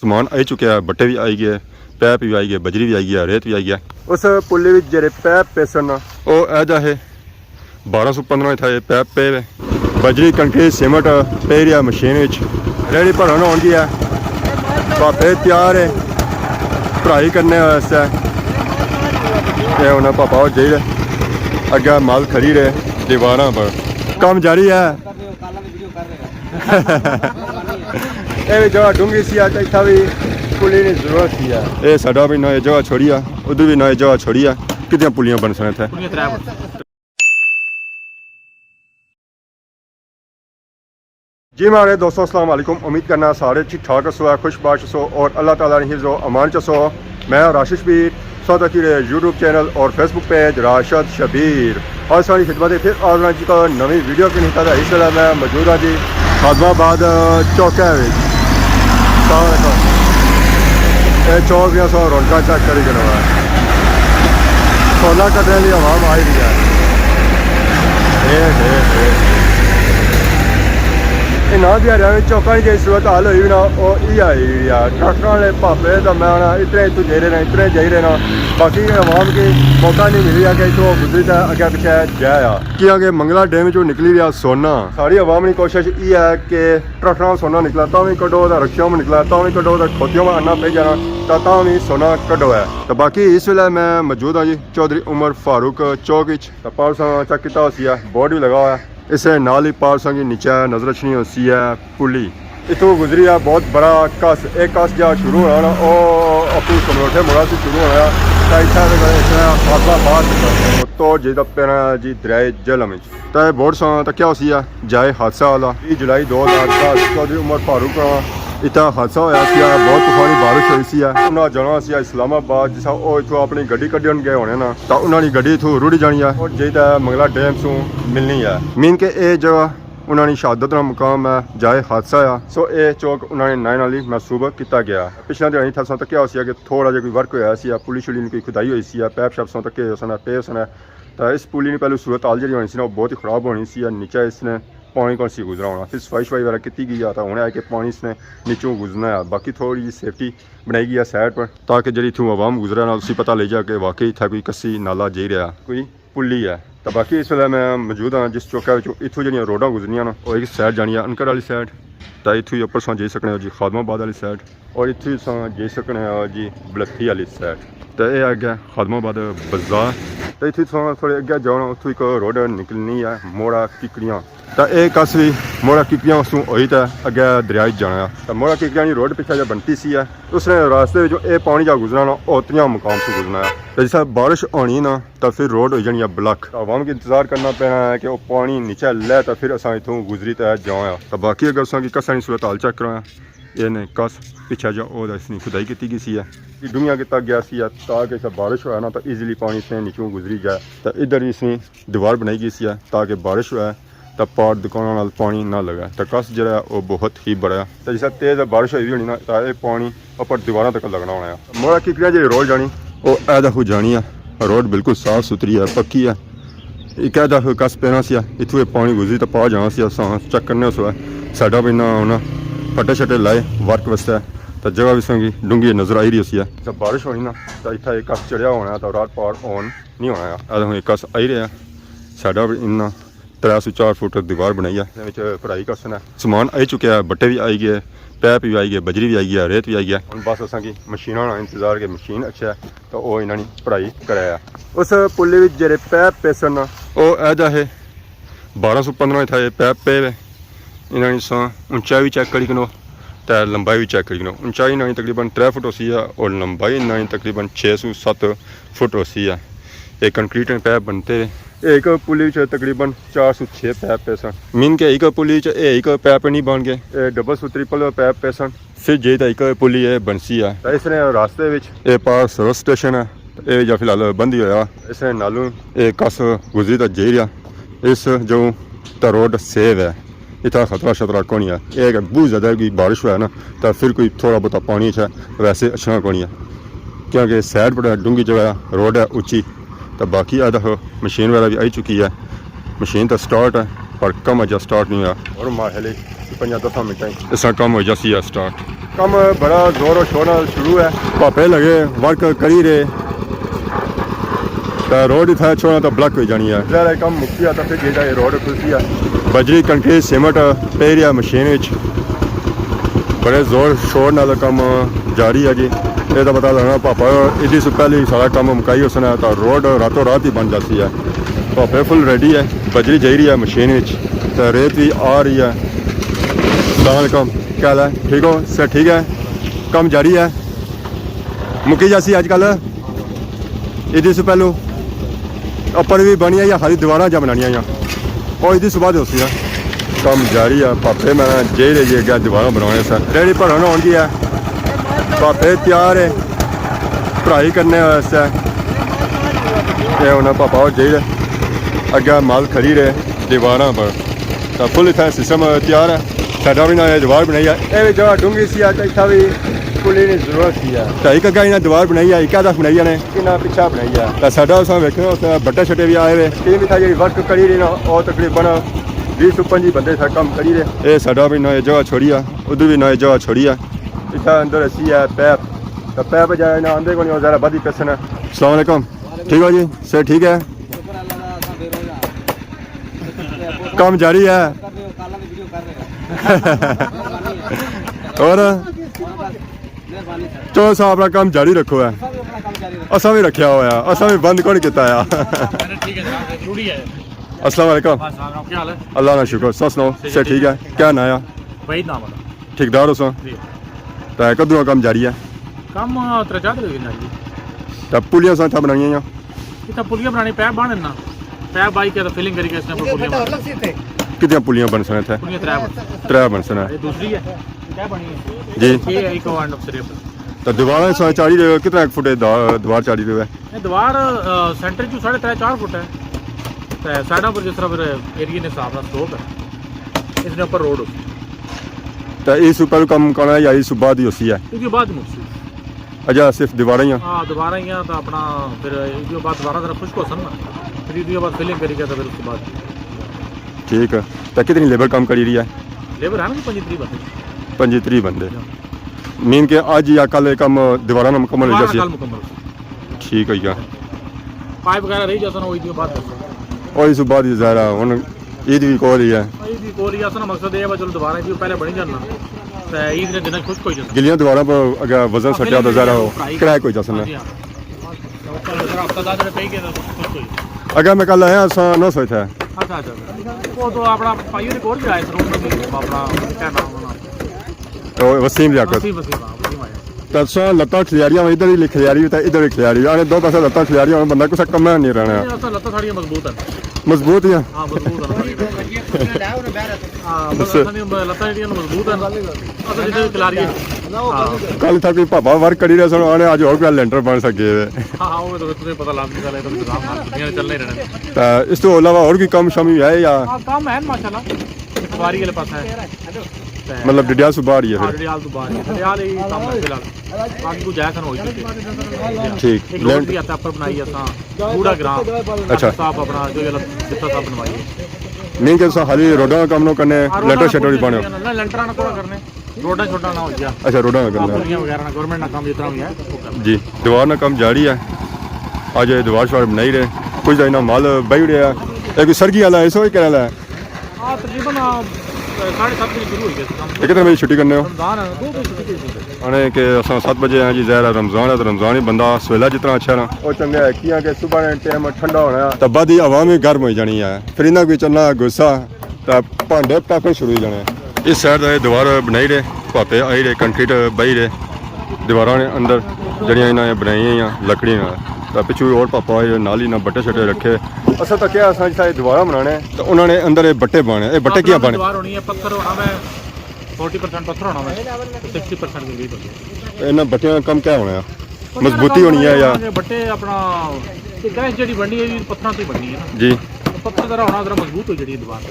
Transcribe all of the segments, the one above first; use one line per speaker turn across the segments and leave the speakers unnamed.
समान आई चुका है, बट्टे भी आई गए, पैप भी आई गए, बजरी भी आई गई, रेत भी आई गया। उस पुले विच जेह्ड़े पैप पेसन ओ ऐदा है 1215 था ये पैप पे बजरी कंक्रीट सीमेंट पे रहा मशीन विच रेडी भरन होंदी है। पापे तैयार है पढ़ाई करने वास्ते ये हुन पापा हो जाइए अग्गे माल खड़ी रहे दीवारां पर काम जारी है। ये भी जगह डूंगी सी है, इतना भी पुली की जरूरत थी है। ये साडा भी नई जगह छोड़ी है, उधर भी नई जगह छोड़ी है। कितनी पुलियां बन सकते थे। जी हमारे दोस्तों अस्सलाम वालेकुम, उम्मीद करना सारे ठीक ठाक सो है, खुशबाश सो और अल्लाह ताला ने हिफ्ज़ो अमान सो। मैं राशिद शबीर सौदा की यूट्यूब चैनल और फेसबुक पेज राशिद शबीर और सारी खिदमत फिर आज जी का नवी वीडियो के निकल है। इस वेला मैं मौजूद हाँ जी खादमाबाद चौके चौक दियां सौ रौनक चेक करी जन सोना कटने की आवाम आई रही है। ना दिहाड़िया में चौका की सूरत हाल हुई ना वो आई ट्रक वाले भापे तो मैं इतने इतों जा रहे इतने जा रहे ना, बाकी आवाम की मौका नहीं मिली है कि इतों गुजरी तो अगे पिछे जाया कि आगे मंगला डैम चो निकली रहा सोना। सारी आवाम की कोशिश ये है कि ट्रक सोना निकला तो भी कड्डो, रक्षियों में निकला तो भी कड्डो, खोतियों में आना पे जाना तो भी सोना कड्डो है। तो बाकी इस वेले मैं मौजूद हाँ जी चौधरी उमर फारूक चौक पावर चेक किया, बोर्ड भी लगा हुआ है। इसे नाल ही पावर संग नीचे नजर रखनी होती है पुली इतों गुजरी है। बहुत बड़ा कस एक कस जहाँ शुरू होना ना वो अपनी समरोठे मुड़ा से शुरू होया खादमाबाद तो जिदा पैना जी दरियाए झेलम तो बोर्ड सा तो क्या होती है जाए हादसा वाला 20 जुलाई 2010 चौधरी उमर फारूक इतना हादसा होया सी। बहुत तूफानी बारिश हुई सी उन्हें जाना सी इस्लामाबाद जिसा वो इतों अपनी गड्डी कड्ढन गए होने ना तो उन्होंने गड्डी इतों रुड़ी जानी है और जिदा मंगला डैम सू मिलनी है। मीन के ये जगह उन्होंने शहादत का मुकाम है जाए हादसा आ। सो ये चौक उन्होंने नए नाल ही मनसूब किया गया। पिछले दिहाड़ी था तो क्या हो कि थोड़ा जहा कोई वर्क होया सी पुली शुली कोई खुदाई हुई सी पैप शैप सौ तक पे उसने तो इस पुली पहले सूरत हाल जी होनी सी बहुत ही खराब होनी सी। नीचे इसने पानी कौन सी गुजरा होना, फिर सफाई शफाई वगैरह की गई है तो हूँ है कि पानी इसने नीचों गुजरना है। बाकी थोड़ी जी सेफ्टी बनाई गई है साइड पर ताकि जी इतों आवाम गुजरा ना उसी पता लग जाए कि वाकई इतना कोई कसी नाला जी रहा कोई पुली है। तो बाकी इस वे मैं मौजूद हाँ जिस चौके इतों जो रोडा गुजरिया ना वो एक साइड जानी है अनकर वाली साइड तो इतों ही उपर जा सकने जी खादमाबाद वाली साइड और इतों जा सकने जी बलखी वाली साइड। तो यह अगे खादमाबाद बाजार तो इतों थोड़े अगे जाना उतों एक रोड निकलनी है मोड़ा किकड़ियाँ तो यह कस भी मोड़ा किकड़ियाँ उसों हुई तो अगे दरिया जाना तो मोड़ा किकड़ियाँ की रोड पिछले जो बनती सी है उसने रास्ते में ये पानी जा गुजरना ना उतरिया मुकाम से गुजरना है। तो जिस बारिश आनी ना तो फिर रोड हो जानी है ब्लॉक आवाम को इंतजार करना पैना है कि वो पानी नीचे लै तो फिर असा इतों गुजरी तो जाया। तो बाकी अगर असा की कसा सूरत हाल चेक कराया ये कस पिछा जो इसने खुदाई की गई सी है डूंगा किया गया सी ताकि बारिश होया ना तो ईजिली पानी इसने नीचों गुजरी जाए। तो इधर भी इसने दीवार बनाई गई सी ताकि बारिश होया तो पार दुकानों नाल पानी ना लगे। तो कस जो वो बहुत ही बड़ा तो जिस तेज़ बारिश हुई होनी ना तो ये पानी ऊपर दीवारों तक लगना होना है। मोड़ा किकड़ियाँ जी रोड जानी वो ऐदा हो जानी है, रोड बिल्कुल साफ सुथरी है पक्की है। एक ऐदा कस पैना सी इतों पानी गुजरी तो पा जाना सी चेक करने सो साडा भी ना होना फटे शटे लाए वर्क वास्ते तो जगह भी संगी डूंगी नजर आई रही है। जब बारिश होनी ना तो इतना एक कस चढ़िया होना तो रात पार ऑन नहीं होना है। एक कस आई रहा साडा भी इन्ना 304 फुट दीवार बनाई है पढ़ाई कर सकना समान आई चुका है, बट्टे भी आई गए, पैप भी आई गए, बजरी भी आई गई, रेत भी आई गया। हम बस असा की मशीनों का इंतजार के मशीन अच्छा है तो वो इन्होंने पढ़ाई कराया। उस पुले जे पैप पेसन वो ऐदा है 1215 था ये पैप पे इन्होंने ऊंचाई भी चेक करी कनो तो लंबाई भी चेक करी कनो। ऊंचाई इन्होंने तकरीबन 3 फुट होती है और लंबाई इन्होंने तकरीबन 6 से 7 फुट होती है। एक कंक्रीट में पैप बनते एक पुली तकरीबन 4 से 6 पैप पेसन मीन के एक पुली एक पैप नहीं बन गए डबल से ट्रिपल पैप पेसन फिर जे तो एक पुली बनसी है। तो इसने रास्ते ये पार सर्विस स्टेशन है ये जो फिलहाल बंद ही होया इसने नालों एक कस गुजरी तो जे रहा इस जो तो रोड सेव है इतना खतरा शतरा कौन है। एक बहुत ज़्यादा कोई बारिश हुआ है ना तो फिर कोई थोड़ा बहुत पानी है वैसे अच्छा कौन है क्योंकि साइड पर डूंगी जगह रोड है उच्ची। तो बाकी आधा मशीन वगैरह भी आई चुकी है, मशीन तो स्टार्ट है पर कम अजा स्टार्ट नहीं हुआ और माहले 5-10 मिनट इस काम हो जाती है स्टार्ट। ਕੰਮ ਬੜਾ ਜ਼ੋਰ ਸ਼ੋਰ ਨਾਲ ਸ਼ੁਰੂ ਹੈ ਭਾਪੇ ਲਗੇ ਵਰਕ ਕਰੀ ਰਹੇ ਤਾਂ ਰੋਡ ਇਥੇ ਛੋਣਾ ਤਾਂ ਬਲੱਕ ਹੋ ਜਾਣੀ ਹੈ ਜਿਹੜਾ ਕੰਮ ਮੁੱਕੀ ਆ ਤਾਂ ਫਿਰ ਜਿਹੜਾ ਇਹ ਰੋਡ ਖੁੱਲਦੀ ਆ ਬਜਰੀ ਕੰਕਰੀਟ ਸੀਮੈਂਟ ਪੈ ਰਿਹਾ ਮਸ਼ੀਨ ਵਿੱਚ ਬੜੇ ਜ਼ੋਰ ਸ਼ੋਰ ਨਾਲ ਕੰਮ ਜਾਰੀ ਹੈ ਜੀ ਇਹ ਤਾਂ ਪਤਾ ਲੱਗਣਾ ਪਾਪਾ ਇਹਦੀ ਤੋਂ ਪਹਿਲੇ ਸਾਰਾ ਕੰਮ ਮੁਕਾਈ ਉਸਨੇ ਤਾਂ ਰੋਡ ਰਾਤੋਂ ਰਾਤ ਹੀ ਬਣ ਜਾਂਦੀ ਹੈ ਭਾਪੇ ਫੁੱਲ ਰੈਡੀ ਹੈ ਬਜਰੀ ਜਾਈ ਰਹੀ ਹੈ ਮਸ਼ੀਨ ਵਿੱਚ ਤਾਂ ਰੇਤ ਵੀ ਆ ਰਹੀ ਹੈ अस्सलाम क्या हाल है ठीक हो सर ठीक है काम जारी है मुकी जासी अजकल इदी से पहलू अपर भी बनिया या खाली दीवार जा बनानिया या और इदी सुबह दोस्ती है काम जारी है पापे मैं जे रही गया दीवार बनाने सर रेडी भरन आउंदी है पापे तैयार है पढ़ाई करने वास्ते ये होना पापा और जे अगे माल खड़ी रहे दीवार पर तो फुल इतना सिस्टम तैयार है साडा भी ना दीवार बनाई है ये भी जगह डूंगी सी है इतना भी पुली की जरूरत सी है तो एक अगर इन्हें दीवार बनाई है एक दस बनाई ने कि पिछा बनाई है तो साडा उस वेखना उस बट्टे छट्टे भी आए हुए टीम भी था जी वर्क करी रही ना और तकरीबन 20-25 बंदे था काम करी रहे ये साडा भी नई जगह छोड़ी है उधर भी नई जगह छोड़ी है इतना अंदर सी है पैप तो पैप जाए ना आंदे को नहीं ज़्यादा बदी पैसे ना अस्सलाम वालेकुम ठीक हो जी सर ठीक है काम जारी है और चलो सा अपना काम जारी रखो है असा भी रखा हुआ है असा भी बंद कौन किया है अस्सलाम वालेकुम अल्लाह ना शुक्र सो सुनाओ सर ठीक है क्या नाम है ठेकेदार हो तो कदों काम जारी है
काम
तो पुलियां था बनाई
पुलियां बनानी पैप बनना पैप बाई के फिलिंग करके इसने पुलियां
कितनी पुलियां बन सने थे त्रै बन सने
दूसरी है क्या बनी है
जी
ये एक वार्ड ऑफ सिर्फ
तो दीवार चाड़ी रहे कितना फुट दीवार चाड़ी रहे
ये दीवार सेंटर जो 3.5-4 फुट है तो साइडों पर जिस तरह फिर एरिया ने हिसाब से स्लोप है इसने ऊपर रोड
तो इस ऊपर कम करना है या इस बाद ही होती है
इसके बाद मुक्सी
अच्छा सिर्फ दीवार ही
हाँ दीवार ही तो अपना फिर इसके बाद दोबारा जरा खुश्क हो सन ना फिर इसके बाद फिलिंग करेगा तो फिर उसके बाद
ठीक है तो कितनी लेबर काम करी रही है
लेबर है ना
25-30 बंदे मीन के आज या कल काम दीवारा ना मुकम्मल हो जाए ठीक है या
पाइप वगैरह रही जाता ना वो इसके बाद
और इस बाद ही ज़रा उन ईद भी कोल ही है
ईद भी कोल ही असना मकसद ये है चलो दोबारा इसके पहले बनी जाना तो ईद ने दिन खुश कोई जाता
गिलियां दीवारा पर अगर वजन सटिया तो ज़रा क्रैक हो जाता ना अगर मैं कल आया सा न सोचा है
अच्छा अच्छा वो तो अपना पाइयो रिकॉर्ड भी आया सर अपना क्या नाम
तो वसीम लिया कर तो सो लत्ता खिलारियां इधर ही खिलारी तो इधर ही खिलारी आने दो पैसे लत्ता खिलारियां बंदा कुछ कम नहीं रहना है
लत्ता थोड़ी मजबूत है
मजबूत ही है
हां मजबूत है हां लत्ता थोड़ी मजबूत है अच्छा जिधर खिलारी है
कल था कोई पापा वर्क करी रहे सो आने आज और कोई लेंटर बन सके
हां वो तो तुम्हें पता लग गया है तो काम दुनिया चल नहीं रहना
तो इस तो अलावा और भी काम शामी है या
हां काम है माशाल्लाह सवारी वाले पास है
मतलब डिडियाल सुबह रही है फिर
डिडियाल तो बाहर डिडियाल ही काम है फिलहाल बाकी को जाया सन हो
ठीक
एक रोड भी आता पर बनाई असा पूरा ग्राम
अच्छा
साहब अपना जो ये जितना साहब बनवाई
नहीं के सो खाली रोडा काम नो करने लेटर शेटर भी बने
ना लेंटर ना कोड़ा करने रोडा छोटा ना हो गया
अच्छा रोडा ना करना
पुलियां वगैरह ना गवर्नमेंट ना काम जितना भी है
जी दीवार ना काम जारी है आज ये दीवार शवार बनाई रहे कुछ ना माल बही रहा है एक सरगी वाला ऐसा ही कहना है
हां तकरीबन 7:30 बजे शुरू हो गया काम
कितने बजे छुट्टी करने हो
रमजान है 2 बजे छुट्टी
आने के असां 7 बजे हैं जी ज़ाहिर रमज़ान है तो रमज़ान ही बंदा सवेला जितना अच्छा ना वो चंगा है किया के सुबह ने टाइम ठंडा होना तो बाद ही हवा भी गर्म हो जानी है फिर इन्ना कोई चलना गुस्सा तो भांडे पैके शुरू हो जाने इस साइड का दीवार बनाई रहे भापे आई रहे कंक्रीट बही रहे दीवारा ने अंदर जड़ियाँ इन्हें बनाई हैं लकड़ी ना तो पिछू और पापा आए नाली ना बट्टे शट्टे रखे असल तो क्या असा जिस दीवारा बनाने तो उन्होंने अंदर ये बट्टे पाने ये बट्टे क्या पाने
दीवार होनी है पत्थर होना है 40% पत्थर होना है 60% कंक्रीट होगी
इन्हें बट्टियां कम क्या होना है मजबूती होनी है या
बट्टे अपना गैस जी बननी है पत्थरों से बननी है ना
जी
पत्थर जरा होना जरा मजबूत हो जी दीवार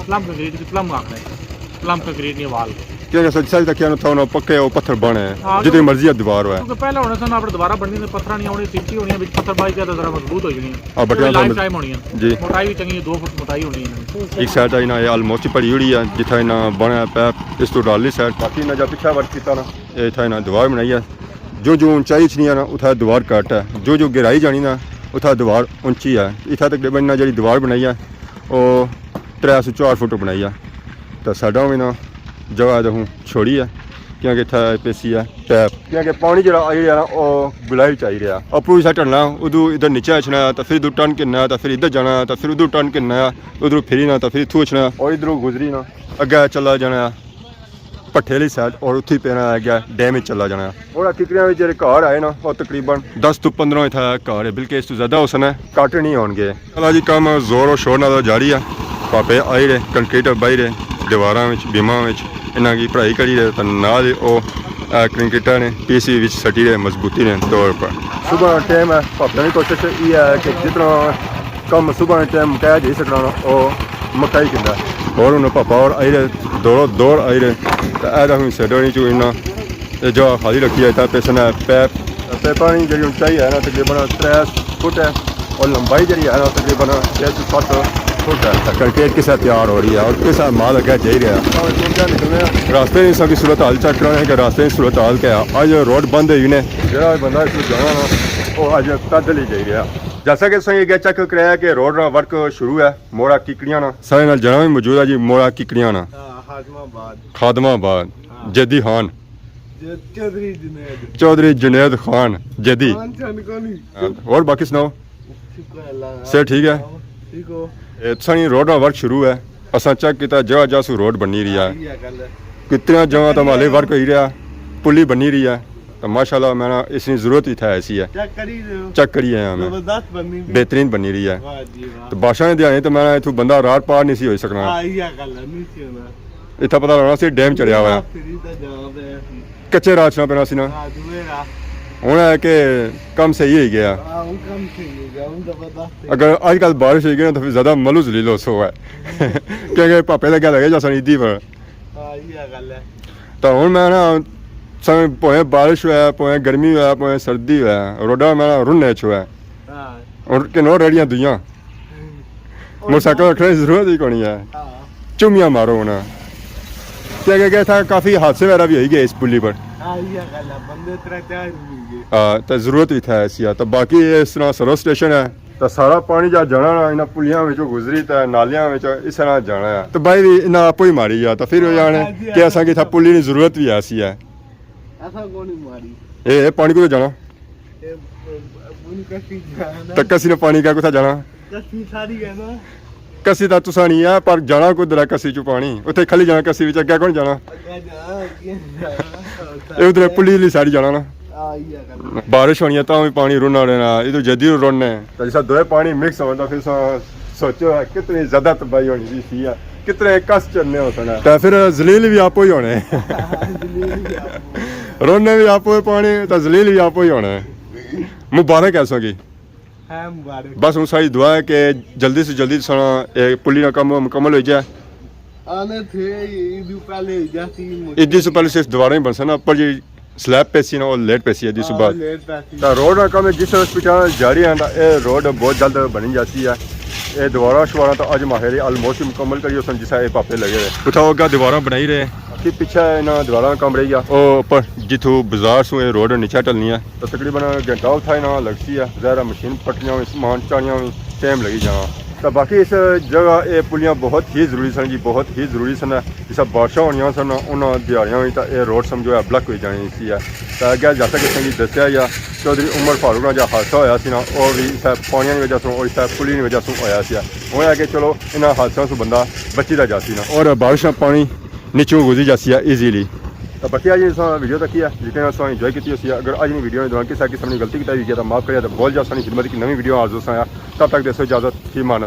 प्लम कंक्रीट प्लम आखना है प्लम कंक्रीट नहीं वाल
क्योंकि सच्चाई तक क्या था पक्के वो पत्थर बने
हाँ,
जितनी मर्जी दीवार हुआ
क्योंकि पहले होने सन अपने दोबारा बननी ने पत्थर नहीं आने सिंची होनी है पत्थर बाई के जरा मजबूत हो जानी
हाँ, बटिया
है लाइफ
तो-
टाइम होनी है
जी।
मोटाई भी चंगी 2 फुट मोटाई होनी है
एक साइड आई ना ये ऑलमोस्ट पड़ी हुई है जिथा ना बना पैप इस तो डाली साइड बाकी ना जब पीछा वर्क किया ना ये था ना दीवार बनाई है जो जो ऊंचाई छनी है ना उथा दीवार कट है जो जो गहराई जानी ना उथा दीवार ऊंची है इतना तकरीबन ना जी दीवार बनाई है वो 3 से 4 फुट बनाई है तो साडा भी ना जगह तो हूँ छोड़ी है क्योंकि इतना पेसी है पैप क्योंकि पानी जरा आई रहा ना वो गुलाई चाहिए रहा अपू सा टनना उदू इधर नीचे अचना तो फिर इधर टन किन्ना तो फिर इधर जाना तो फिर उधर टन किन्ना उधर फिरी ना तो फिर इथू अचना और इधरों गुजरी ना अगे चला जाना भट्ठे वाली साइड और उत्थे पैना अगे डैम में चला जाना और किकरियां जो घर आए ना वो तकरीबन 10 तो 15 इतना घर है बल्कि इस तो ज़्यादा उसने कट नहीं होंगे चला जी काम जोर और शोर नाल जारी है पापे आई रहे कंक्रीट बाई रहे दीवारां बीमां इन्हों की पढ़ाई करी रहे तो नाल कंक्रीटा ने पीसी विच सटी रहे मजबूती ने तौर पर सुबह टाइम है पापा की कोशिश ये है कि जितना कम सुबह टाइम कह दे सकना वो मकाई किंदा और उन्हें पापा और आई रहे दौड़ आई रहे तो ऐसा हूँ सडोनी चू इन्ना जो खाली रखी है पेसना पैपा की जी ऊंचाई है ना तकरीबन 3 फुट है और लंबाई जी है ना तकरीबन 6 से 7 फुट है कंक्रीट के साथ तैयार हो रही है और के साथ माल अगर जा ही रहा है निकलने रास्ते में सबकी सूरत हाल चेक कराने कि रास्ते की सूरत हाल क्या है आज रोड बंद हुई ने जो बंदा इसमें जाना ना वो अज पैदल ही जा रहा जैसा कि सही चेक कराया कि रोड का वर्क शुरू है मोड़ा किकड़ियां ना सारे नाल जना भी मौजूद है जी मोड़ा किकड़ियां ना खादमाबाद जदी खान चौधरी जुनेद खान जदी और बाकी सुनाओ सर ठीक है सही रोड का वर्क शुरू है असा चेक किया जगह जगह रोड बनी रही है कितने जगह तो माले वर्क हो रहा पुली बनी रही है तो माशाल्लाह मैंने इसकी जरूरत ही था ऐसी है चेक करिए हमें बेहतरीन बनी रही है तो बादशाह ने दिया तो मैंने इतों बंदा रात पार नहीं सी हो सकना इतना पता लगना सी डैम चढ़िया हुआ कच्चे राह चना पैना सी ना हूँ है कि कम सही हो गया अगर अजकल बारिश हो गई तो फिर ज़्यादा मलू जलील हो है क्योंकि पापे लगे लगे जा ईदी पर तो हूँ मैं ना समय पोए बारिश हुआ पोए गर्मी हुआ पोए सर्दी हुआ रोडा मैं रुनने च हुआ और किनो रेड़ियाँ दुइयां मोटरसाइकिल रखने की जरूरत ही कोनी है चुमियाँ मारो होना क्या क्या था काफ़ी हादसे वगैरह भी हो गए इस पुली पर तो जरूरत भी था ऐसी तो बाकी इस तरह सरो स्टेशन है तो सारा पानी जा जाना ना इन्होंने पुलियां गुजरी तो नालियां इस तरह जाना है तो भाई भी इन्हें आपो ही मारी जा तो फिर हो जाने कि असा कि पुली की जरूरत भी ऐसी है ए पानी को जाना तो कसी ने पानी का कुछ जाना कसी तो तुसा नहीं है पर जाना कुछ है कसी चू पानी उत्थे खाली जाना कसी विच अगे कौन जाना उधर पुली साड़ी जाना ना बारिश होनी है तो भी पानी रुना रहना इधर जदी रुनने तो जैसा दो पानी मिक्स होता फिर सोचो है कितनी ज्यादा तबाही होनी थी है कितने कष्ट चलने होते हैं तो फिर जलील भी आपो ही होने रोने भी आपो पानी तो जलील भी आपो ही होने मुबारक ऐसों की बस उन सारी दुआ है कि जल्दी से जल्दी पुली का काम मुकम्मल हो जाए ईदी से पहले सिर्फ दोबारा ही बन सकना ऊपर जी स्लैब पैसी ना और लेट पैसी है जिस बात रोड का काम जिस हॉस्पिटल जारी है ये रोड बहुत जल्द बनी जाती है ये दीवारा शुवारा तो अज माहिर ऑलमोस्ट मुकम्मल करिए उस जिस पापे लगे रहे उठा होगा दीवारा बनाई रहे कि पीछे इन्हें दीवारा काम रही है और ऊपर जितों बाजार से ये रोड नीचे टलनी है तो तकरीबन घंटा उठा इन्हें लगती है ज़्यादा मशीन पटनियाँ भी समान चाड़ियाँ भी टाइम लगी जाना तो बाकी इस जगह ये पुलियाँ बहुत ही जरूरी सन जी बहुत ही जरूरी सन जिस बारिशां होनियां सन उन्होंने दिहाड़ियां भी तो ये रोड समझो है ब्लॉक हो जानी सी है तो अगर जैसा कि संगी दसिया या चौधरी उमर फारूक ना जो हादसा होया सी ना और भी इस पानिया की वजह से और इस पुली की वजह से होया सी हूँ है कि चलो इन्होंने हादसों से बंदा बची दा जाती ना और बारिशां पानी नीचों गुजरी जाती है ईजीली तो बाकी आज वीडियो तक है जितने इंजॉय की अगर आज वीडियो में दौरान किसी किस्म की गलती की तो माफ़ करिए तो बहुत जल्द खिदमत की नवी वीडियो आज दोस्तों आया तब तक देसो इजाज़त ही मानल।